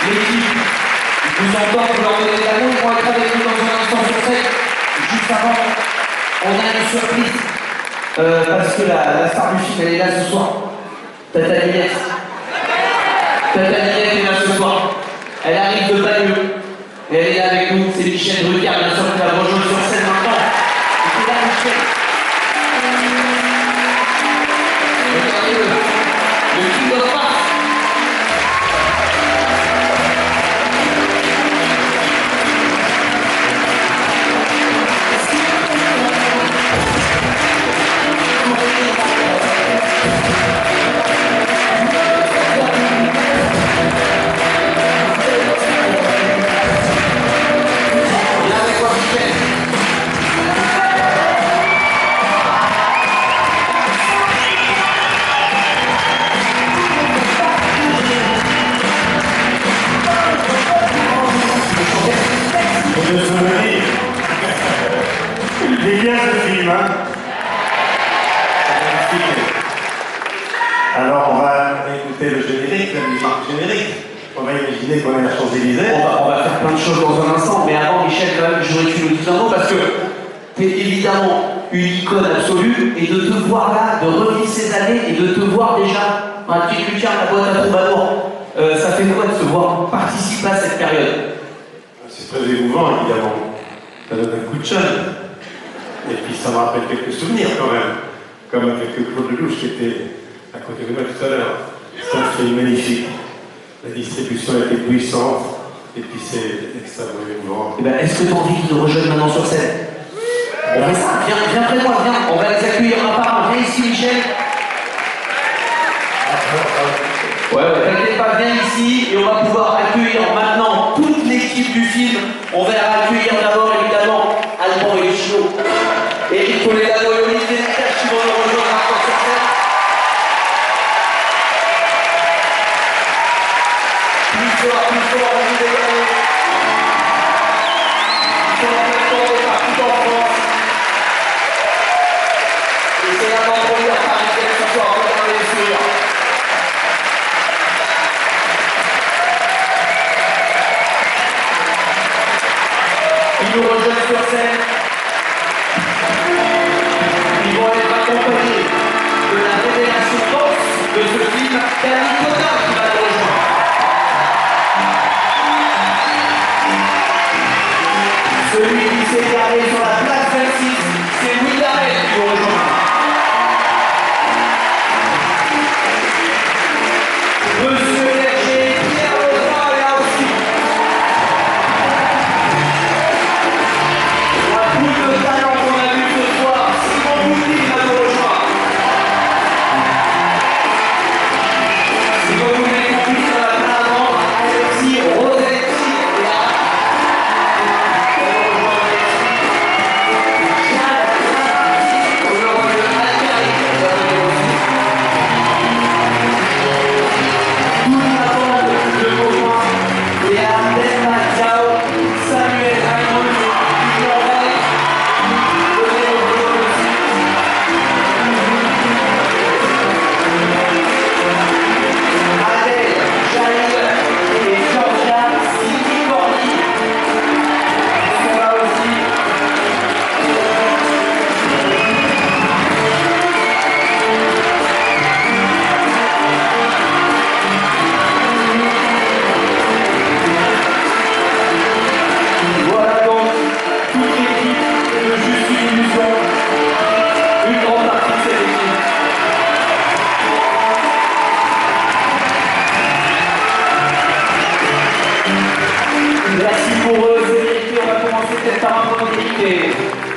l'équipe nous entend pour leur donner la main. Ils vont être avec nous dans un instant sur scène. Juste avant, on a une surprise. Parce que la star du film, elle est là ce soir. Tata Lillette. Tata Lillette est là ce soir. Elle arrive de Bayeux. Et elle est là avec nous. C'est Michel Drucker, bien sûr, qui va rejoindre sur scène maintenant. C'est là, Michel. Regardez-le. Le King of Mars. Il est bien ce film, hein. Alors on va écouter le générique, la musique générique. On va imaginer qu'on est à la Champs-Élysées. On va faire plein de choses dans un instant, mais avant, Michel, quand même, je voudrais que tu nous dises un mot parce que tu es évidemment une icône absolue et de te voir là, de revivre ces années et de te voir déjà un petit Lucien, la boîte à troubadour, ça fait quoi de se voir participer à cette période? C'est très émouvant, évidemment. Ça donne un coup de jeune. Et puis ça me rappelle quelques souvenirs quand même. Comme avec Claude Lelouch qui était à côté de moi tout à l'heure. C'est un film magnifique. La distribution était puissante. Et puis c'est extrêmement émouvant. Eh ben, est-ce que tu as envie de nous rejoindre maintenant sur scène? On fait ça, viens près de moi, viens. On va les accueillir un par un. Viens ici, Michel. Ouais, t'inquiète pas, viens ici et on va pouvoir accueillir maintenant toute l'équipe du film. On va accueillir d'abord évidemment Alban et Chino, Eric Toledano et Olivier Nakache qui vont nous rejoindre encore sur scène. Plus fort, Olivier Nakache. Ils sont en partout en France. Et c'est l'avant-première parisienne ce soir, regardez les sourires. Ils nous rejoignent sur scène. Ils vont être accompagnés de la révélation danse de ce film, Camille Cotin qui va nous rejoindre. Celui qui s'est garé sur la place 26, c'est Louis Darel qui nous rejoint. Monsieur Berger, Pierre Lebrun est là aussi. Le talent qu'on a vu ce soir, Simon Boutin va nous rejoindre. Si vous voulez qu'on puisse sur la place avant, Alexis, Rosetti et là.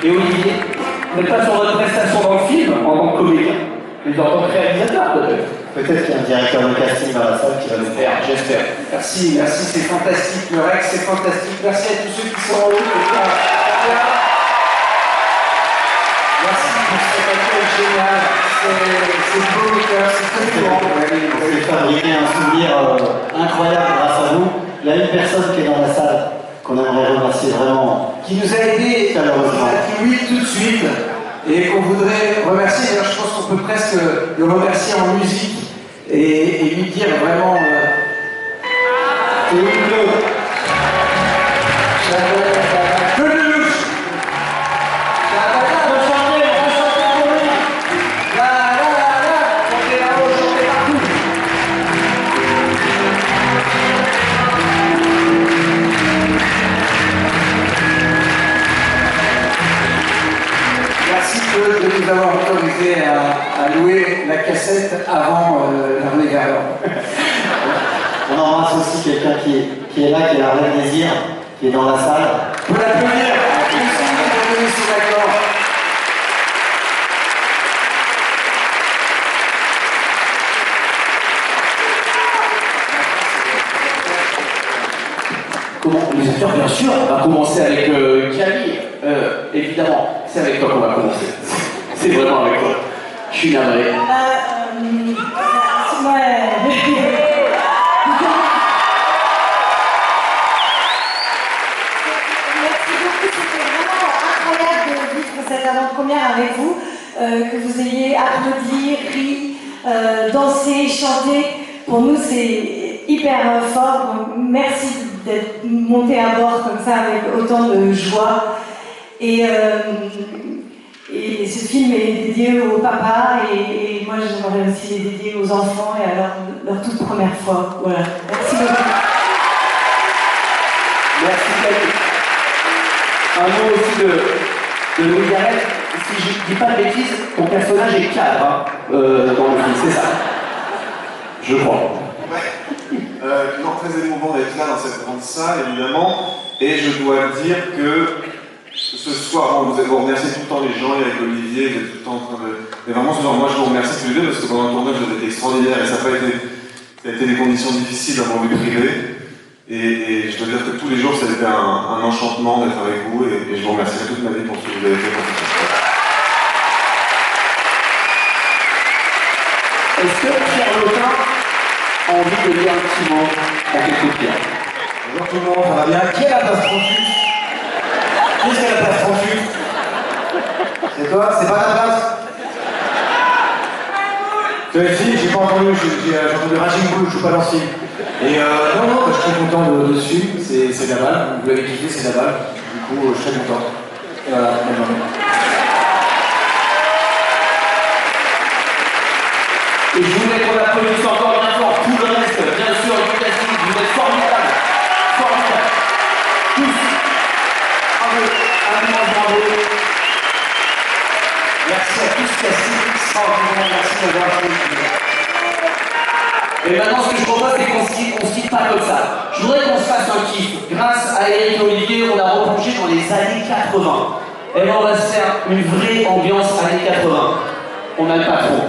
Et Olivier, vous n'êtes pas sur votre prestation dans le film en tant que comédien, mais en tant que réalisateur peut-être. Peut-être qu'il y a un directeur de casting dans la salle qui va nous faire. J'espère. Merci, c'est fantastique. Le Rex, c'est fantastique. Merci à tous ceux qui sont en haut. Merci pour cet accueil génial. C'est beau le cœur, c'est très courant. Vous avez fabriqué un souvenir incroyable grâce à vous. Il y a une personne qui est dans la salle qu'on aimerait remercier vraiment. Qui nous a aidés, oui, tout de suite, et qu'on voudrait remercier. D'ailleurs, je pense qu'on peut presque le remercier en musique et lui dire vraiment C'est où Claude? Que de louche. On va chanter pour lui. La la la la, chantez là-haut, chantez partout. Merci de nous avoir autorisé à louer la cassette avant la Renée Garland. On embrasse aussi quelqu'un qui est là, qui est la Reine Désir, qui est dans la salle. Pour l'applaudir, on est sous l'accord. Comment les acteurs, bien sûr, on va commencer avec Camille. Évidemment, c'est avec toi qu'on va commencer. C'est vraiment avec toi. Je suis navré. Ouais. Merci beaucoup, c'était vraiment incroyable de vivre cette avant-première avec vous, que vous ayez applaudi, ri, dansé, chanté. Pour nous, c'est hyper fort. Donc, merci d'être monté à bord comme ça avec autant de joie. Et ce film est dédié au papa et moi j'aimerais aussi les dédier aux enfants et à leur toute première fois. Voilà. Merci beaucoup. Merci Camille. Un mot aussi de Louis Garrel. Si je ne dis pas de bêtises, ton personnage est cadre hein, dans le film, c'est ça. Je crois. Ouais. Non, très émouvant d'être là dans cette grande salle, évidemment. Et je dois dire que ce soir, vous remerciez tout le temps les gens, et avec Olivier, vous êtes tout le temps en train de. Mais vraiment, ce soir, moi je vous remercie tous les deux parce que pendant le tournage, vous avez été extraordinaire et ça a été des conditions difficiles dans mon vie privée. Et je dois dire que tous les jours, ça a été un enchantement d'être avec vous et je vous remercierai toute ma vie pour ce que vous avez fait pour ce festival. Est-ce que Pierre Lotin a envie de dire un petit mot en quelques pierres? Bonjour tout le monde, ça va bien? Qui est la place 38? Qui est la place 38? C'est toi? C'est pas ta place? Si, j'ai pas entendu, j'ai entendu Raging Bull, je suis pas lancé. Et non, je suis très content de suivre, c'est de la balle, vous l'avez kiffé, c'est de la balle. Du coup, je suis très content. Et voilà, bonne journée. Et je voulais qu'on applaudisse encore bien fort tout le reste, bien sûr, du casting, vous êtes formidables. Formidables. Tous. Bravo. Merci à tous, casting extraordinaire, merci d'avoir joué. Et maintenant, ce que je propose, c'est qu'on se quitte pas comme ça. Je voudrais qu'on se fasse un kiff. Grâce à Eric et Olivier, on a replongé dans les années 80. Et là, on va se faire une vraie ambiance années 80. On a le patron.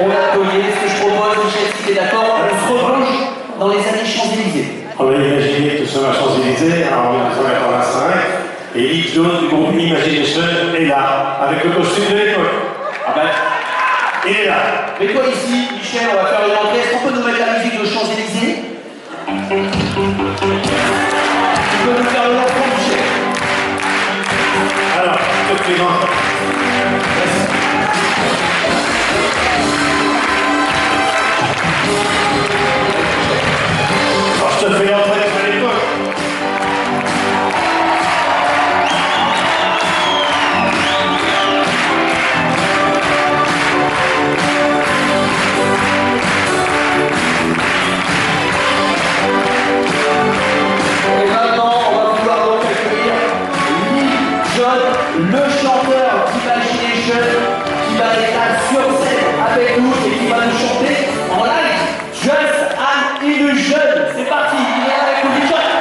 On a le collier. Ce que je propose, Michel, si t'es d'accord, on se replonge dans les années Champs-Élysées. On va imaginer que nous sommes à Champs-Élysées en 1985 et Lick Jones du groupe Imagination est là, avec le costume de l'époque. Ah ben, il est là. Mets-toi ici, Michel, on va faire une entrée. Est-ce qu'on peut nous mettre la musique de Champs-Élysées? Tu peux nous faire une entrée, Michel? Alors, je te présente. Alors, je te fais l'entrée sur l'époque. Et maintenant, on va pouvoir donc accueillir Lick Jones, le chanteur d'Imagination, qui va être là sur scène avec nous et qui va nous chanter en live Just an Illusion. C'est parti, il est là avec nous, Lick Jones.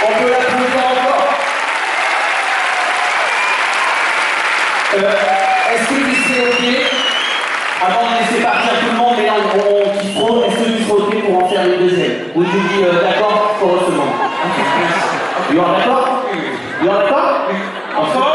On peut l'applaudir encore. Est-ce que c'est ok, avant de laisser partir tout le monde et là on qui frôle, est-ce que tu seras ok pour en faire le deuxième? Oui, je dis d'accord pour recevoir. You are d'accord? You are d'accord? Encore?